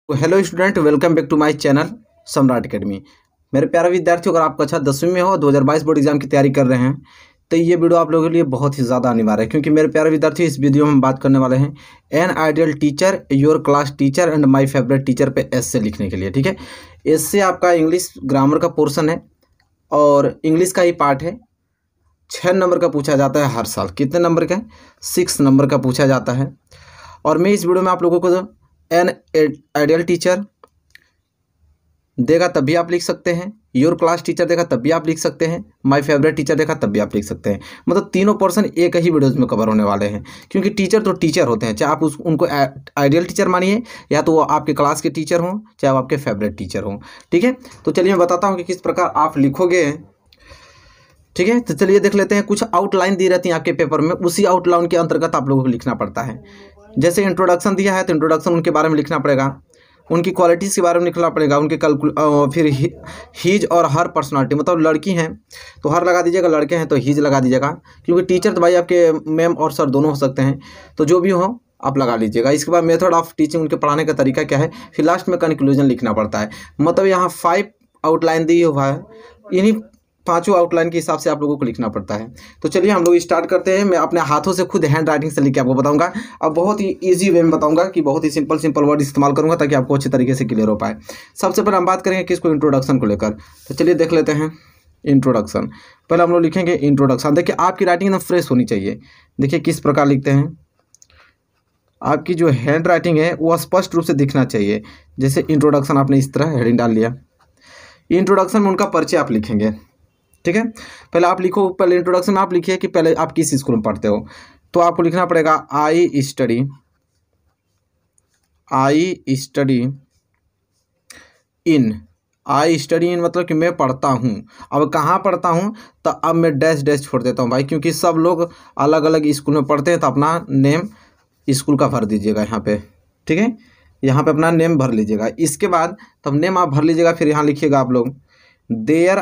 तो hello student, welcome back to my channel Samrat academy. मेरे प्यारे विद्यार्थियों, अगर आप कक्षा 10वीं में हो, 2022 बोर्ड एग्जाम की तैयारी कर रहे हैं, तो ये वीडियो आप लोगों के लिए बहुत ही ज़्यादा अनिवार्य है। क्योंकि मेरे प्यारे विद्यार्थी, इस वीडियो में हम बात करने वाले हैं an ideal teacher, your class teacher and my favourite teacher पे एस्से लिखने के लिए। ठीक है, एस्से आपका इंग्लिश ग्रामर का पोर्शन है और इंग्लिश का ही पार्ट है। 6 नंबर का पूछा जाता है हर साल। कितने नंबर का है? 6 नंबर का पूछा जाता है। और मैं इस वीडियो में आप लोगों को एन आइडियल टीचर देगा तब भी आप लिख सकते हैं, योर क्लास टीचर देगा तब भी आप लिख सकते हैं, माय फेवरेट टीचर देखा तब भी आप लिख सकते हैं। मतलब तीनों पोर्शन एक ही वीडियोज़ में कवर होने वाले हैं। क्योंकि टीचर तो टीचर होते हैं, चाहे आप उनको आइडियल टीचर मानिए या तो वो आपके क्लास के टीचर हों, चाहे वो आपके फेवरेट टीचर हों। ठीक है, तो चलिए मैं बताता हूँ कि किस प्रकार आप लिखोगे। ठीक है, तो चलिए देख लेते हैं। कुछ आउटलाइन दी रहती है आपके पेपर में, उसी आउटलाइन के अंतर्गत आप लोगों को लिखना पड़ता है। जैसे इंट्रोडक्शन दिया है तो इंट्रोडक्शन उनके बारे में लिखना पड़ेगा, उनकी क्वालिटीज़ के बारे में लिखना पड़ेगा, उनके फिर हीज और हर पर्सनालिटी। मतलब लड़की हैं तो हर लगा दीजिएगा, लड़के हैं तो हीज लगा दीजिएगा। क्योंकि टीचर तो भाई आपके मैम और सर दोनों हो सकते हैं, तो जो भी हो आप लगा लीजिएगा। इसके बाद मेथड ऑफ टीचिंग, उनके पढ़ाने का तरीका क्या है। फिर लास्ट में कंक्लूजन लिखना पड़ता है। मतलब यहाँ 5 आउटलाइन दी हुआ है, इन्हीं 5 आउटलाइन के हिसाब से आप लोगों को लिखना पड़ता है। तो चलिए हम लोग स्टार्ट करते हैं। मैं अपने हाथों से खुद हैंड राइटिंग से लिख के आपको बताऊंगा। अब बहुत ही इजी वे में बताऊंगा कि बहुत ही सिंपल वर्ड इस्तेमाल करूंगा ताकि आपको अच्छे तरीके से क्लियर हो पाए। सबसे पहले हम बात करेंगे किसको, इंट्रोडक्शन को लेकर। तो चलिए देख लेते हैं इंट्रोडक्शन। पहले हम लोग लिखेंगे इंट्रोडक्शन। देखिए आपकी राइटिंग एकदम फ्रेश होनी चाहिए। देखिए किस प्रकार लिखते हैं। आपकी जो हैंड राइटिंग है वो स्पष्ट रूप से दिखना चाहिए। जैसे इंट्रोडक्शन आपने इस तरह हेडिंग डाल लिया। इंट्रोडक्शन में उनका परिचय आप लिखेंगे। ठीक है, पहले आप लिखो, पहले इंट्रोडक्शन में आप लिखिए कि पहले आप किस स्कूल में पढ़ते हो। तो आपको लिखना पड़ेगा I study in. I study in मतलब कि मैं पढ़ता हूँ। अब कहाँ पढ़ता हूँ, तो अब मैं डैश डैश छोड़ देता हूँ भाई, क्योंकि सब लोग अलग अलग स्कूल में पढ़ते हैं। तो अपना नेम स्कूल का भर दीजिएगा यहाँ पे। ठीक है, यहाँ पे अपना नेम भर लीजिएगा। इसके बाद तब नेम आप भर लीजिएगा। फिर यहाँ लिखिएगा आप लोग there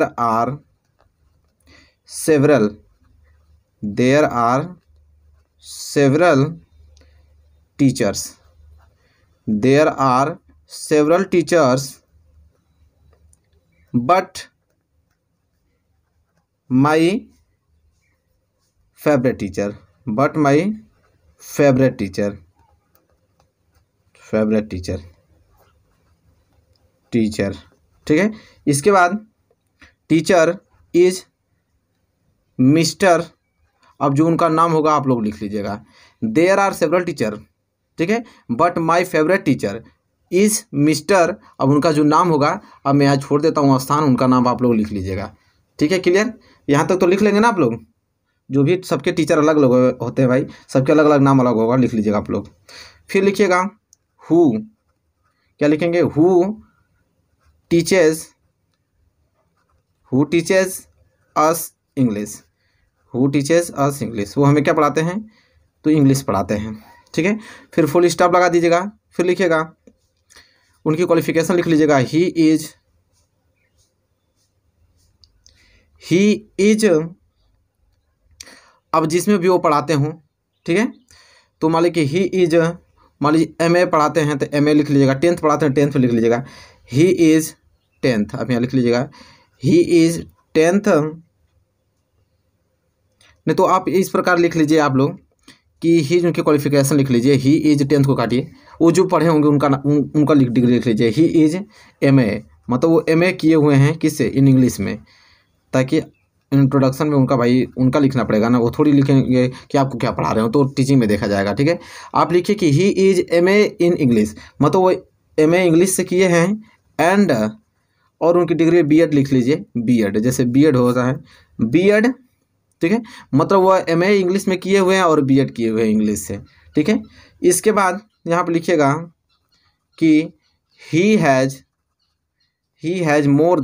are several teachers. There are several teachers, but my favorite teacher. ठीक है, इसके बाद टीचर इज मिस्टर। अब जो उनका नाम होगा आप लोग लिख लीजिएगा। देयर आर सेवरल टीचर, ठीक है, but my favourite teacher is mister. अब उनका जो नाम होगा, अब मैं आज छोड़ देता हूँ स्थान, उनका नाम आप लोग लिख लीजिएगा। ठीक है, क्लियर? यहाँ तक तो लिख लेंगे ना आप लोग। जो भी सबके टीचर अलग अलग होते हैं भाई, सबके अलग अलग नाम अलग होगा, लिख लीजिएगा आप लोग। फिर लिखिएगा हु। क्या लिखेंगे? Who teaches us English. वो हमें क्या पढ़ाते हैं? तो इंग्लिश पढ़ाते हैं। ठीक है, फिर फुल स्टॉप लगा दीजिएगा। फिर लिखिएगा उनकी क्वालिफिकेशन लिख लीजिएगा। ही इज अब जिसमें भी वो पढ़ाते हों, ठीक है, तो मान लीजिए ही इज, मान लीजिए MA पढ़ाते हैं तो MA लिख लीजिएगा। 10th पढ़ाते हैं 10th लिख लीजिएगा। ही इज 10th, अब यहाँ लिख लीजिएगा ही इज 10th। नहीं तो आप इस प्रकार लिख लीजिए आप लोग कि ही उनकी क्वालिफिकेशन लिख लीजिए। ही इज 10th को काटिए, वो जो पढ़े होंगे उनका डिग्री लिख लीजिए। ही इज MA, मतलब वो MA किए हुए हैं किससे? इन इंग्लिश में। ताकि इंट्रोडक्शन में उनका लिखना पड़ेगा ना, वो थोड़ी लिखेंगे कि आपको क्या पढ़ा रहे हो, तो टीचिंग में देखा जाएगा। ठीक है, आप लिखिए कि he is MA in English, मतलब वो MA इंग्लिश से किए हैं एंड, और उनकी डिग्री B.Ed लिख लीजिए। B.Ed जैसे B.Ed होता है B.Ed, ठीक है, मतलब वह MA इंग्लिश में किए हुए हैं और B.Ed किए हुए हैं इंग्लिश से। ठीक है, इसके बाद यहाँ पर लिखिएगा कि ही हैज़ मोर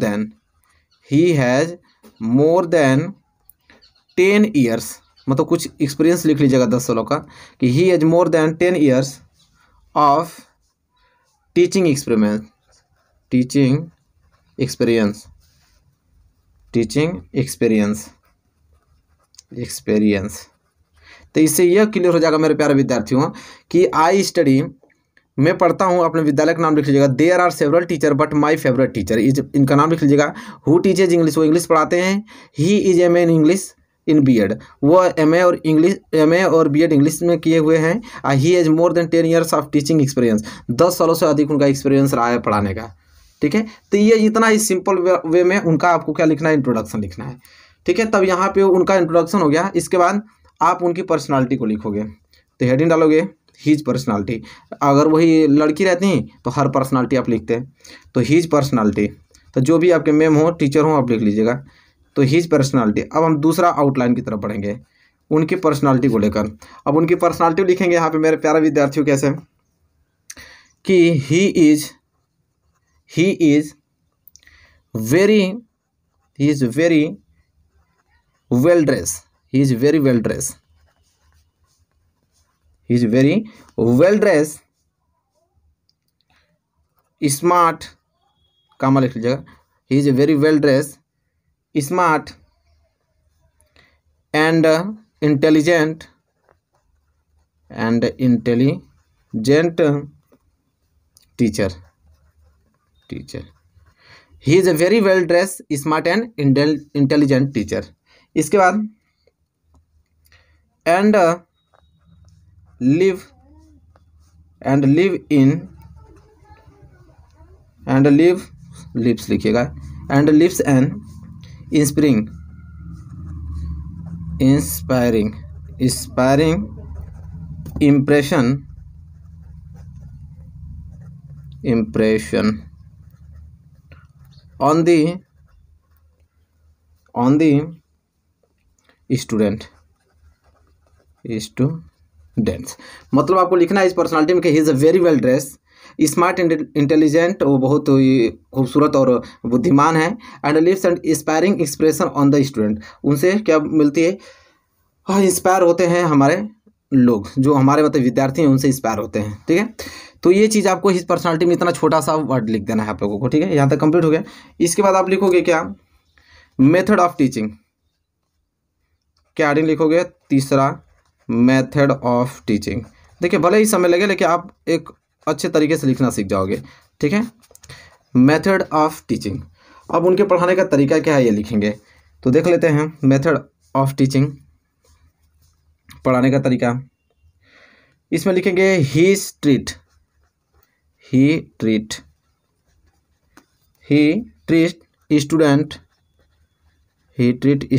देन 10 ईयर्स, मतलब कुछ एक्सपीरियंस लिख लीजिएगा 10 सालों का, कि ही has more than 10 years of teaching experience. तो इससे यह क्लियर हो जाएगा मेरे प्यारे विद्यार्थियों कि आई स्टडी, मैं पढ़ता हूँ, अपने विद्यालय का नाम लिख लीजिएगा। There are several teacher but my favourite teacher is, इनका नाम लिख लीजिएगा। हु टीचेज इंग्लिश, वो इंग्लिश पढ़ाते हैं। He is M A in English in BEd, वो एमए और बीएड इंग्लिश में किए हुए हैं। He has more than 10 years of teaching experience, 10 सालों से अधिक उनका एक्सपीरियंस रहा है पढ़ाने का। ठीक है, तो ये इतना ही सिंपल वे में उनका आपको क्या लिखना है, इंट्रोडक्शन लिखना है। ठीक है, तब यहाँ पे उनका इंट्रोडक्शन हो गया। इसके बाद आप उनकी पर्सनालिटी को लिखोगे, तो हेडिंग डालोगे हीज पर्सनालिटी। अगर वही लड़की रहती तो हर पर्सनालिटी आप लिखते हैं, तो हीज पर्सनालिटी, तो जो भी आपके मैम हो टीचर हो आप लिख लीजिएगा, तो हीज पर्सनालिटी। अब हम दूसरा आउटलाइन की तरफ बढ़ेंगे उनकी पर्सनालिटी को लेकर। अब उनकी पर्सनालिटी लिखेंगे यहाँ पे मेरे प्यारे विद्यार्थियों कैसे, कि he is very well dress, he is very well dress, he is very well dressed, smart, कामा लिख लीजिएगा। he is very well dressed, smart and intelligent teacher. he is a very well dressed, smart and intelligent teacher। इसके बाद lives लिखिएगा, and lives an inspiring impression on the students। मतलब आपको लिखना है इस पर्सनालिटी में कि he is a very well dress, smart and intelligent, वो बहुत ही खूबसूरत और बुद्धिमान है। And lives and inspiring expression on the student, उनसे क्या मिलती है, हाँ इंस्पायर होते हैं हमारे लोग, जो हमारे मतलब विद्यार्थी हैं उनसे इंस्पायर होते हैं। ठीक है, तो ये चीज़ आपको इस पर्सनालिटी में इतना छोटा सा वर्ड लिख देना है आप लोगों को। ठीक है, यहाँ तक कंप्लीट हो गया। इसके बाद आप लिखोगे क्या, मेथड ऑफ टीचिंग, क्या हेडिंग लिखोगे, तीसरा मेथड ऑफ टीचिंग। देखिए भले ही समय लगे लेकिन आप एक अच्छे तरीके से लिखना सीख जाओगे। ठीक है, मेथड ऑफ टीचिंग। अब उनके पढ़ाने का तरीका क्या है ये लिखेंगे, तो देख लेते हैं। मेथड ऑफ टीचिंग, पढ़ाने का तरीका, इसमें लिखेंगे ही ट्रीट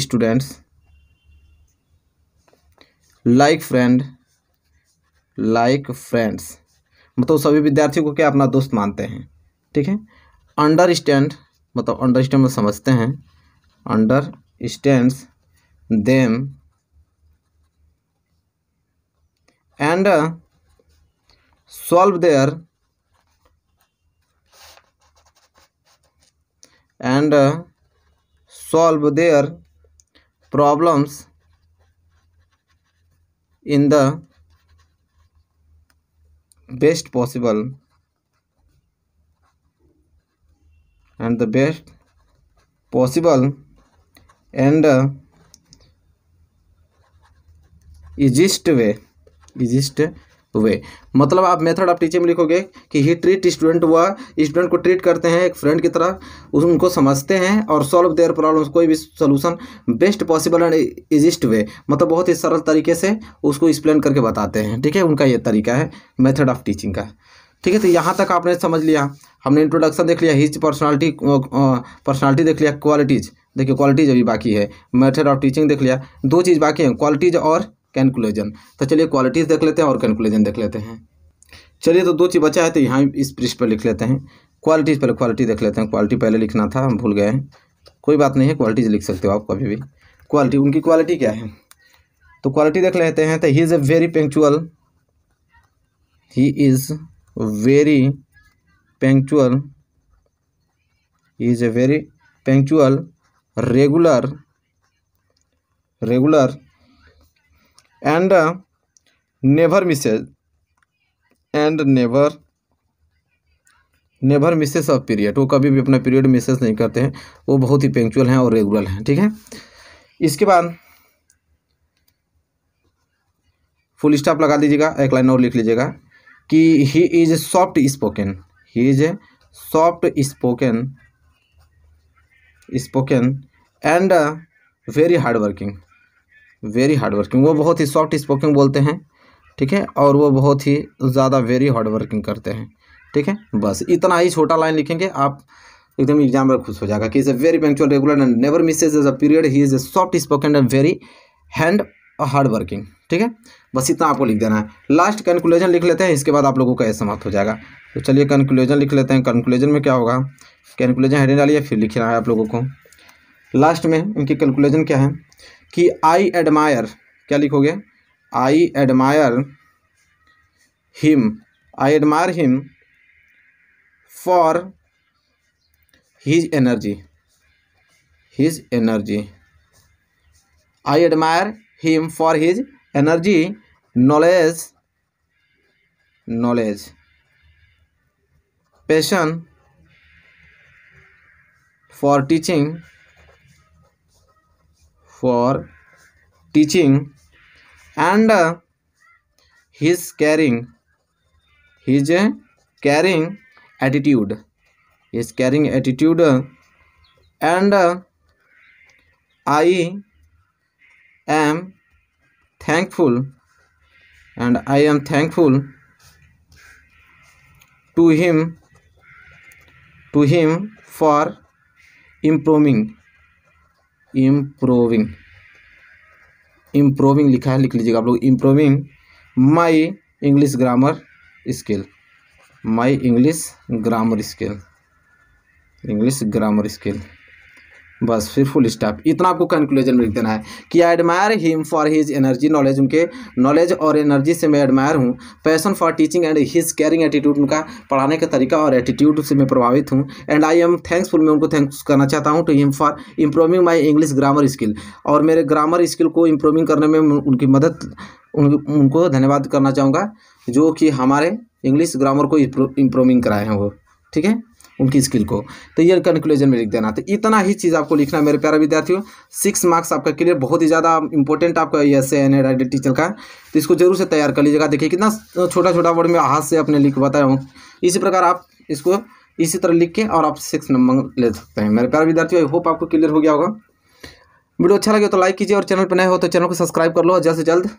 स्टूडेंट्स लाइक फ्रेंड्स, मतलब सभी विद्यार्थियों को क्या अपना दोस्त मानते हैं। ठीक है, अंडरस्टैंड में समझते हैं, understands them and solve their problems in the best possible and easiest way। मतलब आप मेथड ऑफ टीचिंग में लिखोगे कि ही ट्रीट स्टूडेंट, वह स्टूडेंट को ट्रीट करते हैं एक फ्रेंड की तरह, उनको समझते हैं और सॉल्व देयर प्रॉब्लम्स, कोई भी सोल्यूशन बेस्ट पॉसिबल एंड इजीस्ट वे, मतलब बहुत ही सरल तरीके से उसको एक्सप्लेन करके बताते हैं। ठीक है, उनका ये तरीका है मेथड ऑफ टीचिंग का। ठीक है, तो यहाँ तक आपने समझ लिया। हमने इंट्रोडक्शन देख लिया, हिज पर्सनालिटी देख लिया, क्वालिटीज़, देखिए क्वालिटीज़ अभी बाकी है, मेथड ऑफ टीचिंग देख लिया, दो चीज़ बाकी हैं, क्वालिटीज़ और कंक्लूजन। तो चलिए क्वालिटीज़ देख लेते हैं और कंक्लूजन देख लेते हैं। चलिए, तो दो चीज़ बचा है, तो यहाँ इस पृष्ठ पर लिख लेते हैं। क्वालिटीज़, पहले क्वालिटी देख लेते हैं। क्वालिटी पहले लिखना था, हम भूल गए हैं, कोई बात नहीं है, क्वालिटीज़ लिख सकते हो आप कभी भी। क्वालिटी, उनकी क्वालिटी क्या है, तो क्वालिटी देख लेते हैं। तो ही is a very punctual, he is very punctual, regular and never misses a period, वो कभी भी अपना पीरियड मिसेस नहीं करते हैं, वो बहुत ही पंक्चुअल हैं और रेगुलर हैं। ठीक है, इसके बाद फुल स्टॉप लगा दीजिएगा, एक लाइन और लिख लीजिएगा कि he is soft spoken, he is soft spoken and very hard working. वो बहुत ही सॉफ्ट स्पोकन बोलते हैं, ठीक है, और वो बहुत ही ज़्यादा वेरी हार्ड वर्किंग करते हैं, ठीक है। बस इतना ही छोटा लाइन लिखेंगे, आप एकदम एग्जाम में खुश हो जाएगा कि is a very punctual, regular and never misses a period, he is a soft spoken and very hard working, ठीक है। बस इतना आपको लिख देना है। लास्ट कंक्लूजन लिख लेते हैं, इसके बाद आप लोगों का समाप्त हो जाएगा। तो चलिए कंक्लूजन लिख लेते हैं। कंक्लूजन में क्या होगा, कंक्लूजन हेडिंग डालिए, फिर लिखना है आप लोगों को। लास्ट में इनकी कंक्लूजन क्या है कि आई एडमायर, क्या लिखोगे, I admire him for his energy, I admire him for his energy, knowledge, passion for teaching and his caring attitude, and I am thankful to him for improving लिखा है, लिख लीजिएगा आप लोग, improving my English grammar skill। बस फिर full stop. इतना आपको कंक्लूजन में लिख देना है कि I admire him for his energy knowledge, उनके नॉलेज और एनर्जी से मैं एडमायर हूँ। Passion for teaching and his caring attitude, उनका पढ़ाने का तरीका और एटीट्यूड से मैं प्रभावित हूँ। एंड आई एम थैंक्सफुल, मैं उनको थैंक्स करना चाहता हूँ to him for improving my English grammar skill, और मेरे ग्रामर स्किल को इम्प्रूविंग करने में उनकी मदद, उनको धन्यवाद करना चाहूँगा जो कि हमारे इंग्लिश ग्रामर को इम्प्रूविंग कराए हैं वो, ठीक है, उनकी स्किल को। तो ये कंक्लूजन में लिख देना। तो इतना ही चीज़ आपको लिखना है मेरे प्यारे विद्यार्थियों। 6 मार्क्स आपका क्लियर, बहुत ही ज़्यादा इंपॉर्टेंट आपका ऐसे एंड राइटिंग टीचर का, तो इसको जरूर से तैयार कर लीजिएगा। देखिए कितना छोटा छोटा वर्ड में हाथ से अपने लिख बताया हूँ। इसी प्रकार आप इसको इसी तरह लिख के और आप 6 नंबर ले सकते हैं मेरे प्यारे विद्यार्थियों। आई होप आपको क्लियर हो गया होगा। वीडियो अच्छा लगे तो लाइक कीजिए, और चैनल पर नए हो तो चैनल को सब्सक्राइब कर लो, और जल्द से जल्द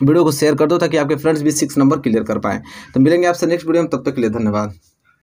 वीडियो को शेयर कर दो ताकि आपके फ्रेंड्स भी 6 नंबर क्लियर कर पाएँ। तो मिलेंगे आपसे नेक्स्ट वीडियो में, तब तक के लिए धन्यवाद।